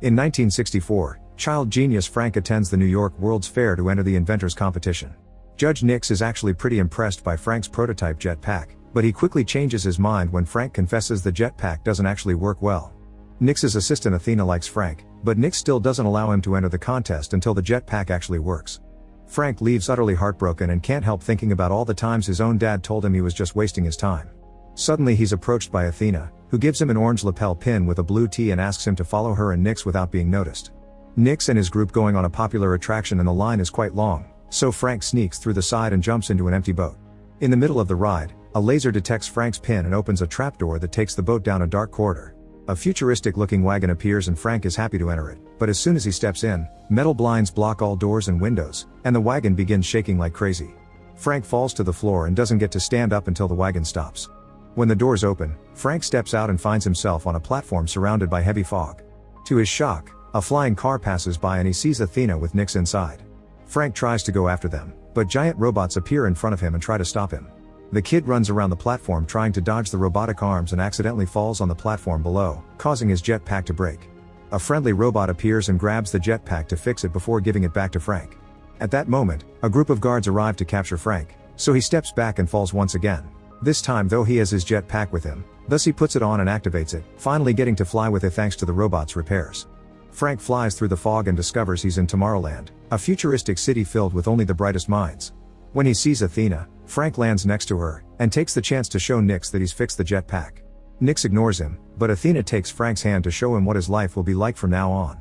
In 1964, child genius Frank attends the New York World's Fair to enter the inventors competition. Judge Nix is actually pretty impressed by Frank's prototype jetpack, but he quickly changes his mind when Frank confesses the jetpack doesn't actually work well. Nix's assistant Athena likes Frank, but Nix still doesn't allow him to enter the contest until the jetpack actually works. Frank leaves utterly heartbroken and can't help thinking about all the times his own dad told him he was just wasting his time. Suddenly he's approached by Athena, who gives him an orange lapel pin with a blue T and asks him to follow her and Nix without being noticed. Nix and his group going on a popular attraction and the line is quite long, so Frank sneaks through the side and jumps into an empty boat. In the middle of the ride, a laser detects Frank's pin and opens a trapdoor that takes the boat down a dark corridor. A futuristic-looking wagon appears and Frank is happy to enter it, but as soon as he steps in, metal blinds block all doors and windows, and the wagon begins shaking like crazy. Frank falls to the floor and doesn't get to stand up until the wagon stops. When the doors open, Frank steps out and finds himself on a platform surrounded by heavy fog. To his shock, a flying car passes by and he sees Athena with Nix inside. Frank tries to go after them, but giant robots appear in front of him and try to stop him. The kid runs around the platform trying to dodge the robotic arms and accidentally falls on the platform below, causing his jetpack to break. A friendly robot appears and grabs the jetpack to fix it before giving it back to Frank. At that moment, a group of guards arrive to capture Frank, so he steps back and falls once again. This time though he has his jetpack with him, thus he puts it on and activates it, finally getting to fly with it thanks to the robot's repairs. Frank flies through the fog and discovers he's in Tomorrowland, a futuristic city filled with only the brightest minds. When he sees Athena, Frank lands next to her, and takes the chance to show Nix that he's fixed the jetpack. Nix ignores him, but Athena takes Frank's hand to show him what his life will be like from now on.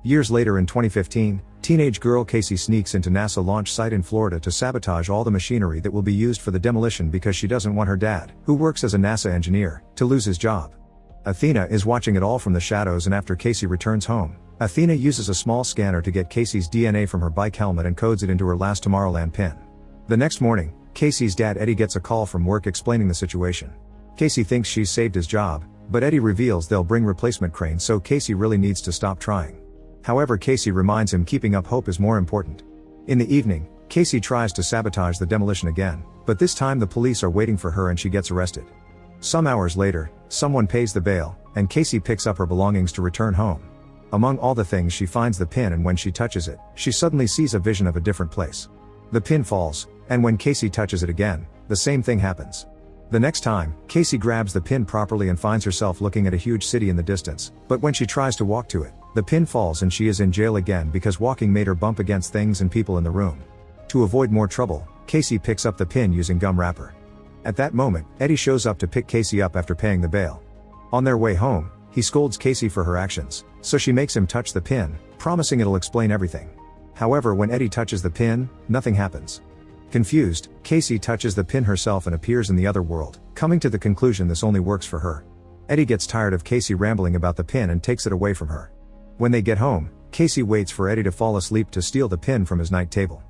Years later in 2015, teenage girl Casey sneaks into NASA launch site in Florida to sabotage all the machinery that will be used for the demolition because she doesn't want her dad, who works as a NASA engineer, to lose his job. Athena is watching it all from the shadows, and after Casey returns home, Athena uses a small scanner to get Casey's DNA from her bike helmet and codes it into her last Tomorrowland pin. The next morning, Casey's dad Eddie gets a call from work explaining the situation. Casey thinks she's saved his job, but Eddie reveals they'll bring replacement cranes, so Casey really needs to stop trying. However, Casey reminds him keeping up hope is more important. In the evening, Casey tries to sabotage the demolition again, but this time the police are waiting for her and she gets arrested. Some hours later, someone pays the bail, and Casey picks up her belongings to return home. Among all the things she finds the pin, and when she touches it, she suddenly sees a vision of a different place. The pin falls, and when Casey touches it again, the same thing happens. The next time, Casey grabs the pin properly and finds herself looking at a huge city in the distance, but when she tries to walk to it, the pin falls and she is in jail again because walking made her bump against things and people in the room. To avoid more trouble, Casey picks up the pin using gum wrapper. At that moment, Eddie shows up to pick Casey up after paying the bail. On their way home, he scolds Casey for her actions, so she makes him touch the pin, promising it'll explain everything. However, when Eddie touches the pin, nothing happens. Confused, Casey touches the pin herself and appears in the other world, coming to the conclusion this only works for her. Eddie gets tired of Casey rambling about the pin and takes it away from her. When they get home, Casey waits for Eddie to fall asleep to steal the pin from his night table.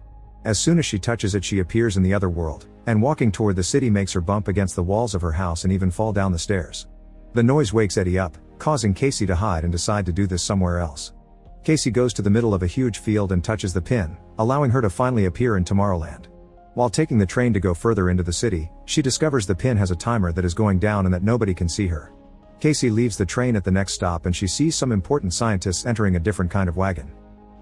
As soon as she touches it, she appears in the other world, and walking toward the city makes her bump against the walls of her house and even fall down the stairs. The noise wakes Eddie up, causing Casey to hide and decide to do this somewhere else. Casey goes to the middle of a huge field and touches the pin, allowing her to finally appear in Tomorrowland. While taking the train to go further into the city, she discovers the pin has a timer that is going down and that nobody can see her. Casey leaves the train at the next stop and she sees some important scientists entering a different kind of wagon.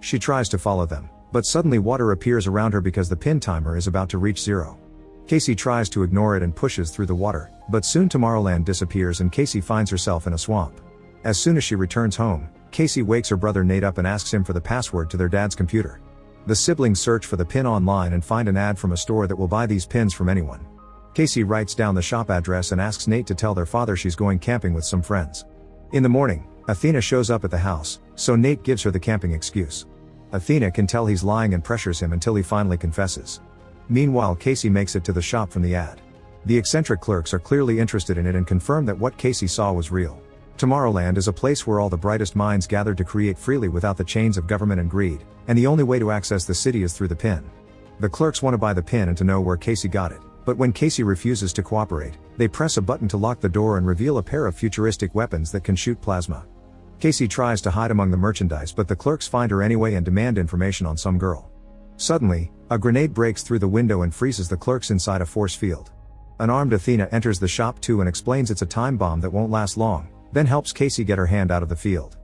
She tries to follow them, but suddenly water appears around her because the pin timer is about to reach zero. Casey tries to ignore it and pushes through the water, but soon Tomorrowland disappears and Casey finds herself in a swamp. As soon as she returns home, Casey wakes her brother Nate up and asks him for the password to their dad's computer. The siblings search for the pin online and find an ad from a store that will buy these pins from anyone. Casey writes down the shop address and asks Nate to tell their father she's going camping with some friends. In the morning, Athena shows up at the house, so Nate gives her the camping excuse. Athena can tell he's lying and pressures him until he finally confesses. Meanwhile, Casey makes it to the shop from the ad. The eccentric clerks are clearly interested in it and confirm that what Casey saw was real. Tomorrowland is a place where all the brightest minds gather to create freely without the chains of government and greed, and the only way to access the city is through the pin. The clerks want to buy the pin and to know where Casey got it, but when Casey refuses to cooperate, they press a button to lock the door and reveal a pair of futuristic weapons that can shoot plasma. Casey tries to hide among the merchandise, but the clerks find her anyway and demand information on some girl. Suddenly, a grenade breaks through the window and freezes the clerks inside a force field. An armed Athena enters the shop too and explains it's a time bomb that won't last long, then helps Casey get her hand out of the field.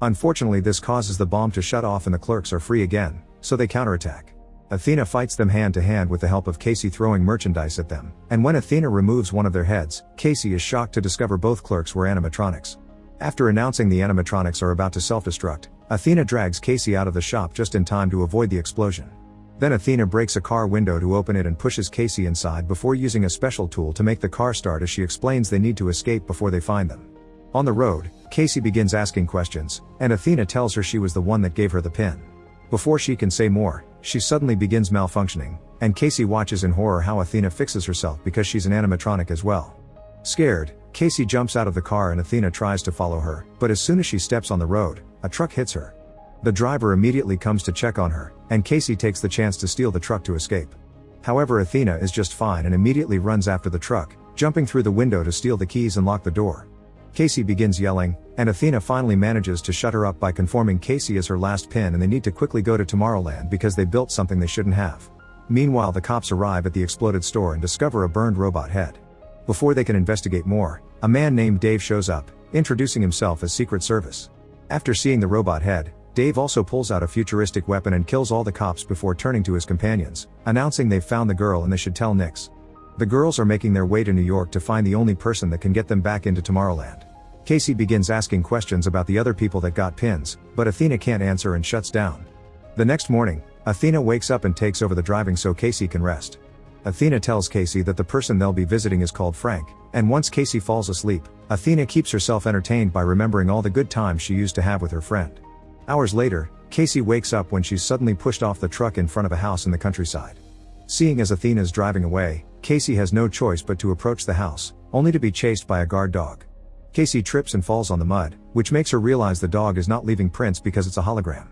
Unfortunately, this causes the bomb to shut off and the clerks are free again, so they counterattack. Athena fights them hand to hand with the help of Casey throwing merchandise at them, and when Athena removes one of their heads, Casey is shocked to discover both clerks were animatronics. After announcing the animatronics are about to self-destruct, Athena drags Casey out of the shop just in time to avoid the explosion. Then Athena breaks a car window to open it and pushes Casey inside before using a special tool to make the car start as she explains they need to escape before they find them. On the road, Casey begins asking questions, and Athena tells her she was the one that gave her the pin. Before she can say more, she suddenly begins malfunctioning, and Casey watches in horror how Athena fixes herself because she's an animatronic as well. Scared, Casey jumps out of the car and Athena tries to follow her, but as soon as she steps on the road, a truck hits her. The driver immediately comes to check on her, and Casey takes the chance to steal the truck to escape. However, Athena is just fine and immediately runs after the truck, jumping through the window to steal the keys and lock the door. Casey begins yelling, and Athena finally manages to shut her up by conforming Casey as her last pin, and they need to quickly go to Tomorrowland because they built something they shouldn't have. Meanwhile, the cops arrive at the exploded store and discover a burned robot head. Before they can investigate more, a man named Dave shows up, introducing himself as Secret Service. After seeing the robot head, Dave also pulls out a futuristic weapon and kills all the cops before turning to his companions, announcing they've found the girl and they should tell Nix. The girls are making their way to New York to find the only person that can get them back into Tomorrowland. Casey begins asking questions about the other people that got pins, but Athena can't answer and shuts down. The next morning, Athena wakes up and takes over the driving so Casey can rest. Athena tells Casey that the person they'll be visiting is called Frank, and once Casey falls asleep, Athena keeps herself entertained by remembering all the good times she used to have with her friend. Hours later, Casey wakes up when she's suddenly pushed off the truck in front of a house in the countryside. Seeing as Athena's driving away, Casey has no choice but to approach the house, only to be chased by a guard dog. Casey trips and falls on the mud, which makes her realize the dog is not leaving prints because it's a hologram.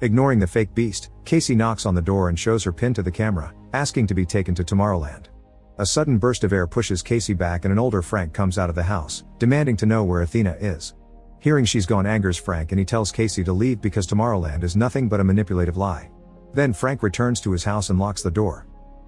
Ignoring the fake beast, Casey knocks on the door and shows her pin to the camera, asking to be taken to Tomorrowland. A sudden burst of air pushes Casey back and an older Frank comes out of the house, demanding to know where Athena is. Hearing she's gone angers Frank and he tells Casey to leave because Tomorrowland is nothing but a manipulative lie. Then Frank returns to his house and locks the door.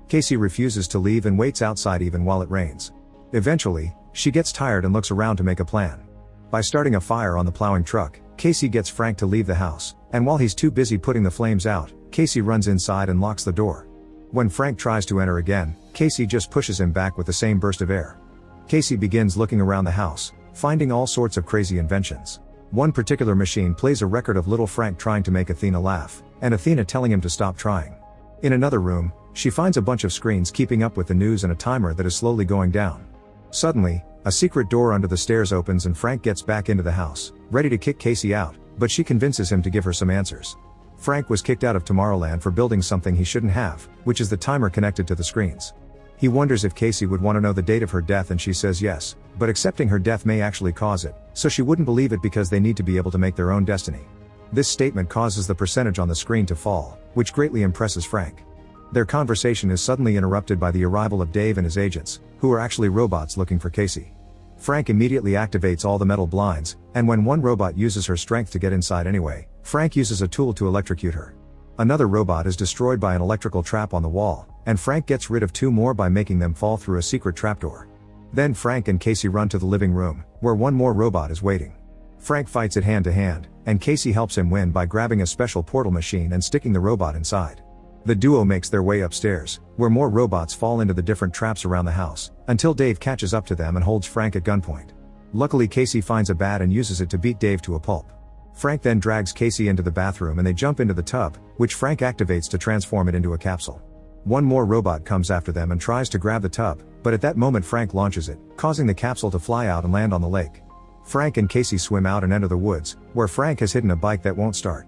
Casey refuses to leave and waits outside even while it rains. Eventually, she gets tired and looks around to make a plan. By starting a fire on the plowing truck, Casey gets Frank to leave the house, and while he's too busy putting the flames out, Casey runs inside and locks the door. When Frank tries to enter again, Casey just pushes him back with the same burst of air. Casey begins looking around the house, finding all sorts of crazy inventions. One particular machine plays a record of little Frank trying to make Athena laugh, and Athena telling him to stop trying. In another room, she finds a bunch of screens keeping up with the news and a timer that is slowly going down. Suddenly, a secret door under the stairs opens and Frank gets back into the house, ready to kick Casey out, but she convinces him to give her some answers. Frank was kicked out of Tomorrowland for building something he shouldn't have, which is the timer connected to the screens. He wonders if Casey would want to know the date of her death and she says yes, but accepting her death may actually cause it, so she wouldn't believe it because they need to be able to make their own destiny. This statement causes the percentage on the screen to fall, which greatly impresses Frank. Their conversation is suddenly interrupted by the arrival of Dave and his agents, who are actually robots looking for Casey. Frank immediately activates all the metal blinds, and when one robot uses her strength to get inside anyway, Frank uses a tool to electrocute her. Another robot is destroyed by an electrical trap on the wall, and Frank gets rid of two more by making them fall through a secret trapdoor. Then Frank and Casey run to the living room, where one more robot is waiting. Frank fights it hand to hand, and Casey helps him win by grabbing a special portal machine and sticking the robot inside. The duo makes their way upstairs, where more robots fall into the different traps around the house, until Dave catches up to them and holds Frank at gunpoint. Luckily, Casey finds a bat and uses it to beat Dave to a pulp. Frank then drags Casey into the bathroom and they jump into the tub, which Frank activates to transform it into a capsule. One more robot comes after them and tries to grab the tub, but at that moment Frank launches it, causing the capsule to fly out and land on the lake. Frank and Casey swim out and enter the woods, where Frank has hidden a bike that won't start.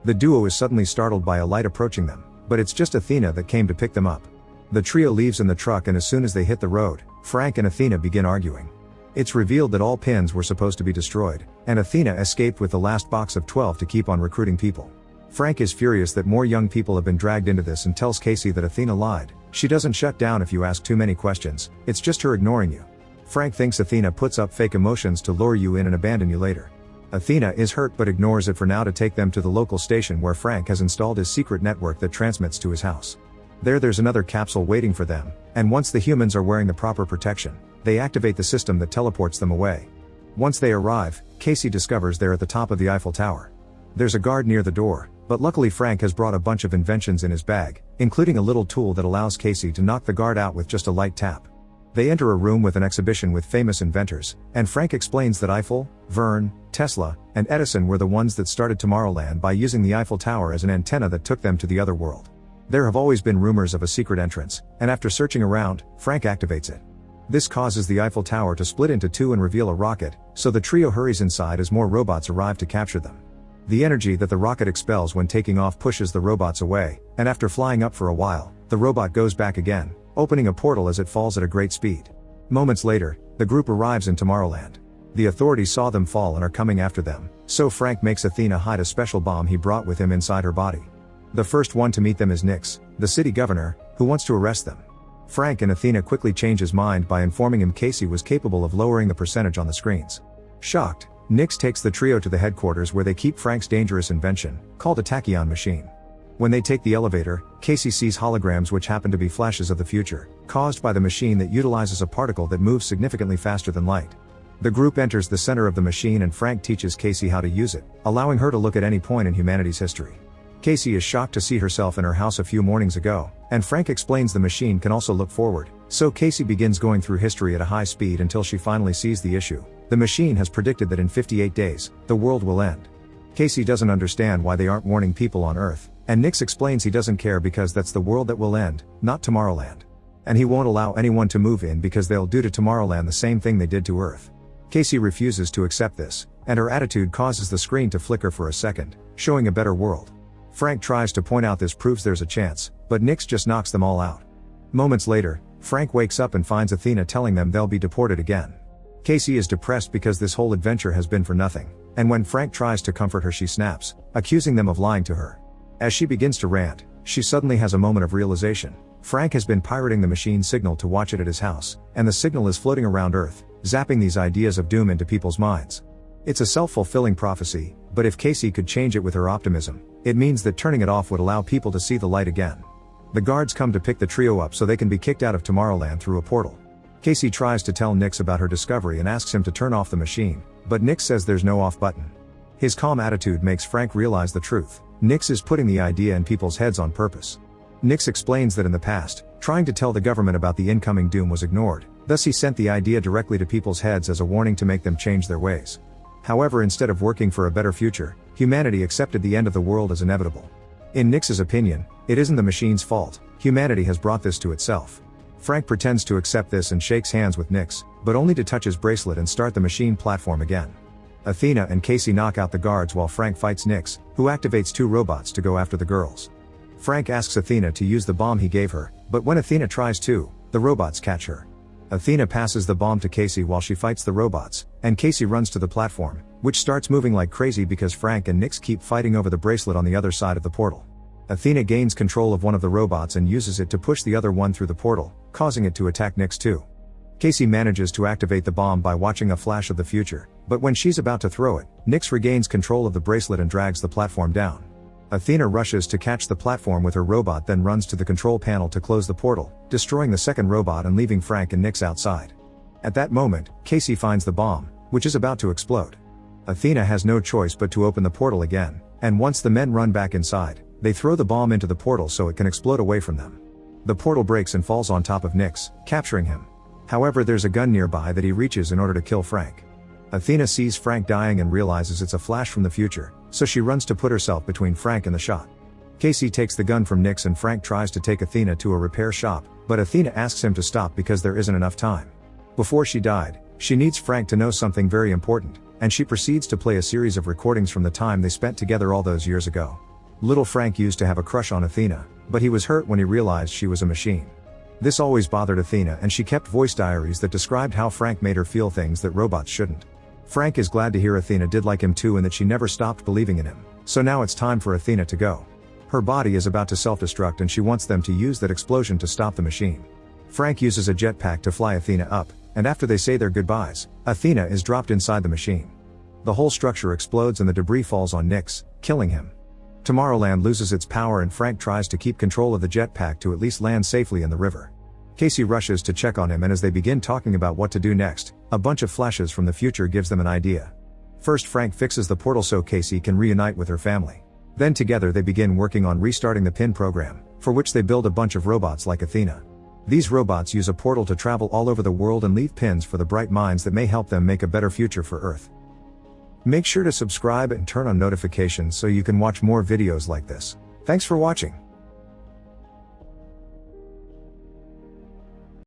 The duo is suddenly startled by a light approaching them, but it's just Athena that came to pick them up. The trio leaves in the truck and as soon as they hit the road, Frank and Athena begin arguing. It's revealed that all pins were supposed to be destroyed, and Athena escaped with the last box of 12 to keep on recruiting people. Frank is furious that more young people have been dragged into this and tells Casey that Athena lied. She doesn't shut down if you ask too many questions, it's just her ignoring you. Frank thinks Athena puts up fake emotions to lure you in and abandon you later. Athena is hurt but ignores it for now to take them to the local station where Frank has installed his secret network that transmits to his house. There's another capsule waiting for them, and once the humans are wearing the proper protection, they activate the system that teleports them away. Once they arrive, Casey discovers they're at the top of the Eiffel Tower. There's a guard near the door, but luckily Frank has brought a bunch of inventions in his bag, including a little tool that allows Casey to knock the guard out with just a light tap. They enter a room with an exhibition with famous inventors, and Frank explains that Eiffel, Verne, Tesla, and Edison were the ones that started Tomorrowland by using the Eiffel Tower as an antenna that took them to the other world. There have always been rumors of a secret entrance, and after searching around, Frank activates it. This causes the Eiffel Tower to split into two and reveal a rocket, so the trio hurries inside as more robots arrive to capture them. The energy that the rocket expels when taking off pushes the robots away, and after flying up for a while, the robot goes back again, opening a portal as it falls at a great speed. Moments later, the group arrives in Tomorrowland. The authorities saw them fall and are coming after them, so Frank makes Athena hide a special bomb he brought with him inside her body. The first one to meet them is Nix, the city governor, who wants to arrest them. Frank and Athena quickly change his mind by informing him Casey was capable of lowering the percentage on the screens. Shocked, Nix takes the trio to the headquarters where they keep Frank's dangerous invention, called a tachyon machine. When they take the elevator, Casey sees holograms which happen to be flashes of the future, caused by the machine that utilizes a particle that moves significantly faster than light. The group enters the center of the machine and Frank teaches Casey how to use it, allowing her to look at any point in humanity's history. Casey is shocked to see herself in her house a few mornings ago, and Frank explains the machine can also look forward, so Casey begins going through history at a high speed until she finally sees the issue. The machine has predicted that in 58 days, the world will end. Casey doesn't understand why they aren't warning people on Earth, and Nix explains he doesn't care because that's the world that will end, not Tomorrowland. And he won't allow anyone to move in because they'll do to Tomorrowland the same thing they did to Earth. Casey refuses to accept this, and her attitude causes the screen to flicker for a second, showing a better world. Frank tries to point out this proves there's a chance, but Nix just knocks them all out. Moments later, Frank wakes up and finds Athena telling them they'll be deported again. Casey is depressed because this whole adventure has been for nothing, and when Frank tries to comfort her she snaps, accusing them of lying to her. As she begins to rant, she suddenly has a moment of realization. Frank has been pirating the machine's signal to watch it at his house, and the signal is floating around Earth, zapping these ideas of doom into people's minds. It's a self-fulfilling prophecy, but if Casey could change it with her optimism, it means that turning it off would allow people to see the light again. The guards come to pick the trio up so they can be kicked out of Tomorrowland through a portal. Casey tries to tell Nix about her discovery and asks him to turn off the machine, but Nix says there's no off button. His calm attitude makes Frank realize the truth. Nix is putting the idea in people's heads on purpose. Nix explains that in the past, trying to tell the government about the incoming doom was ignored, thus he sent the idea directly to people's heads as a warning to make them change their ways. However, instead of working for a better future, humanity accepted the end of the world as inevitable. In Nix's opinion, it isn't the machine's fault, humanity has brought this to itself. Frank pretends to accept this and shakes hands with Nix, but only to touch his bracelet and start the machine platform again. Athena and Casey knock out the guards while Frank fights Nix, who activates two robots to go after the girls. Frank asks Athena to use the bomb he gave her, but when Athena tries to, the robots catch her. Athena passes the bomb to Casey while she fights the robots, and Casey runs to the platform, which starts moving like crazy because Frank and Nix keep fighting over the bracelet on the other side of the portal. Athena gains control of one of the robots and uses it to push the other one through the portal, causing it to attack Nix too. Casey manages to activate the bomb by watching a flash of the future, but when she's about to throw it, Nix regains control of the bracelet and drags the platform down. Athena rushes to catch the platform with her robot, then runs to the control panel to close the portal, destroying the second robot and leaving Frank and Nix outside. At that moment, Casey finds the bomb, which is about to explode. Athena has no choice but to open the portal again, and once the men run back inside, they throw the bomb into the portal so it can explode away from them. The portal breaks and falls on top of Nix, capturing him. However, there's a gun nearby that he reaches in order to kill Frank. Athena sees Frank dying and realizes it's a flash from the future, so she runs to put herself between Frank and the shot. Casey takes the gun from Nix and Frank tries to take Athena to a repair shop, but Athena asks him to stop because there isn't enough time. Before she died, she needs Frank to know something very important, and she proceeds to play a series of recordings from the time they spent together all those years ago. Little Frank used to have a crush on Athena, but he was hurt when he realized she was a machine. This always bothered Athena, and she kept voice diaries that described how Frank made her feel things that robots shouldn't. Frank is glad to hear Athena did like him too and that she never stopped believing in him, so now it's time for Athena to go. Her body is about to self-destruct and she wants them to use that explosion to stop the machine. Frank uses a jetpack to fly Athena up, and after they say their goodbyes, Athena is dropped inside the machine. The whole structure explodes and the debris falls on Nix, killing him. Tomorrowland loses its power and Frank tries to keep control of the jetpack to at least land safely in the river. Casey rushes to check on him, and as they begin talking about what to do next, a bunch of flashes from the future gives them an idea. First, Frank fixes the portal so Casey can reunite with her family. Then together they begin working on restarting the PIN program, for which they build a bunch of robots like Athena. These robots use a portal to travel all over the world and leave pins for the bright minds that may help them make a better future for Earth. Make sure to subscribe and turn on notifications so you can watch more videos like this. Thanks for watching.